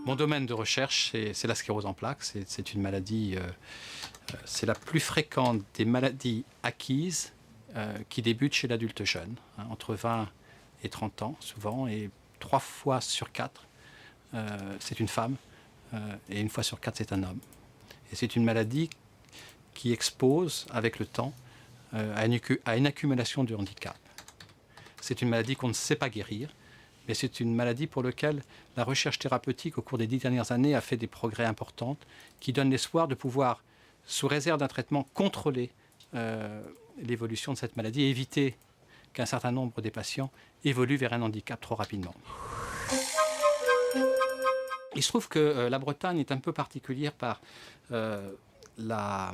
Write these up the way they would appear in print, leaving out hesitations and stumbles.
Mon domaine de recherche, c'est la sclérose en plaques. C'est une maladie, c'est la plus fréquente des maladies acquises qui débutent chez l'adulte jeune, hein, entre 20 et 30 ans souvent, et 3 fois sur 4, c'est une femme, et 1 fois sur 4, c'est un homme. Et c'est une maladie qui expose, avec le temps, à une accumulation de handicap. C'est une maladie qu'on ne sait pas guérir, mais c'est une maladie pour laquelle la recherche thérapeutique au cours des 10 dernières années a fait des progrès importants qui donnent l'espoir de pouvoir, sous réserve d'un traitement, contrôler l'évolution de cette maladie et éviter qu'un certain nombre des patients évoluent vers un handicap trop rapidement. Il se trouve que la Bretagne est un peu particulière par la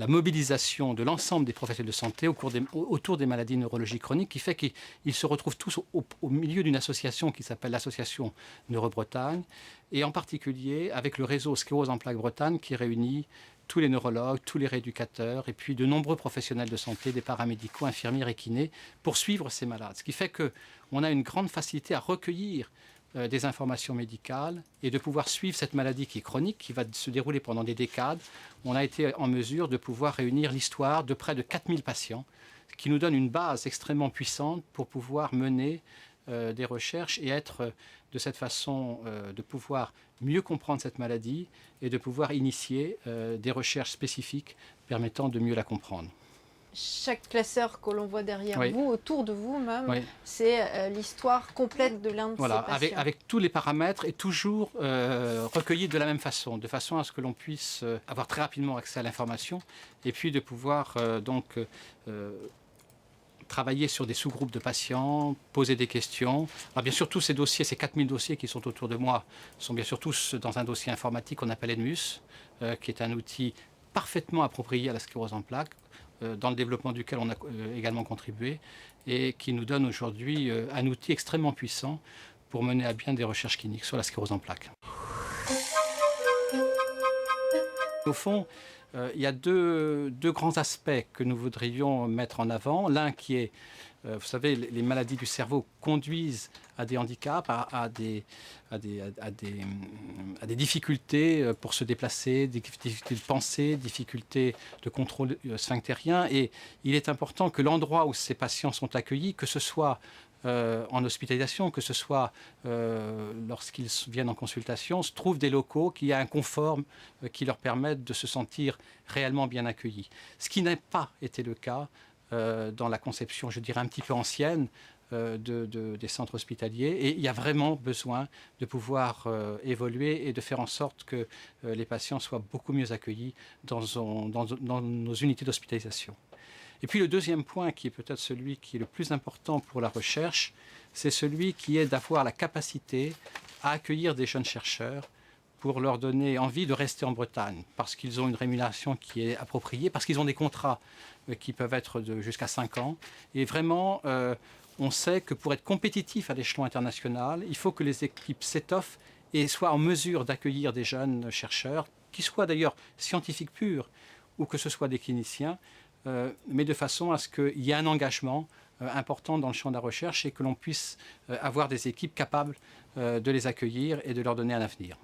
mobilisation de l'ensemble des professionnels de santé autour des maladies neurologiques chroniques, qui fait qu'ils se retrouvent tous au milieu d'une association qui s'appelle l'association Neuro-Bretagne, et en particulier avec le réseau Sclérose en plaques Bretagne qui réunit tous les neurologues, tous les rééducateurs et puis de nombreux professionnels de santé, des paramédicaux, infirmières et kinés, pour suivre ces malades. Ce qui fait qu'on a une grande facilité à recueillir des informations médicales et de pouvoir suivre cette maladie qui est chronique, qui va se dérouler pendant des décades. On a été en mesure de pouvoir réunir l'histoire de près de 4000 patients, ce qui nous donne une base extrêmement puissante pour pouvoir mener des recherches et être de cette façon de pouvoir mieux comprendre cette maladie et de pouvoir initier des recherches spécifiques permettant de mieux la comprendre. Chaque classeur que l'on voit derrière Oui. vous, autour de vous même, Oui. c'est l'histoire complète de l'un de Voilà, ces patients. avec tous les paramètres et toujours recueillis de la même façon, de façon à ce que l'on puisse avoir très rapidement accès à l'information et puis de pouvoir travailler sur des sous-groupes de patients, poser des questions. Alors bien sûr, tous ces dossiers, ces 4000 dossiers qui sont autour de moi, sont bien sûr tous dans un dossier informatique qu'on appelle ENMUS, qui est un outil parfaitement approprié à la sclérose en plaques, dans le développement duquel on a également contribué, et qui nous donne aujourd'hui un outil extrêmement puissant pour mener à bien des recherches cliniques sur la sclérose en plaques. Au fond, il y a deux grands aspects que nous voudrions mettre en avant. L'un qui est, vous savez, les maladies du cerveau conduisent à des handicaps, à des difficultés pour se déplacer, des difficultés de pensée, difficultés de contrôle sphinctérien. Et il est important que l'endroit où ces patients sont accueillis, que ce soit en hospitalisation, que ce soit lorsqu'ils viennent en consultation, se trouvent des locaux qui aient un confort qui leur permettent de se sentir réellement bien accueillis. Ce qui n'a pas été le cas dans la conception, je dirais, un petit peu ancienne des centres hospitaliers. Et il y a vraiment besoin de pouvoir évoluer et de faire en sorte que les patients soient beaucoup mieux accueillis dans nos unités d'hospitalisation. Et puis le deuxième point, qui est peut-être celui qui est le plus important pour la recherche, c'est celui qui est d'avoir la capacité à accueillir des jeunes chercheurs pour leur donner envie de rester en Bretagne, parce qu'ils ont une rémunération qui est appropriée, parce qu'ils ont des contrats qui peuvent être jusqu'à 5 ans. Et vraiment, on sait que pour être compétitif à l'échelon international, il faut que les équipes s'étoffent et soient en mesure d'accueillir des jeunes chercheurs, qui soient d'ailleurs scientifiques purs, ou que ce soit des cliniciens, mais de façon à ce qu'il y ait un engagement important dans le champ de la recherche et que l'on puisse avoir des équipes capables de les accueillir et de leur donner un avenir.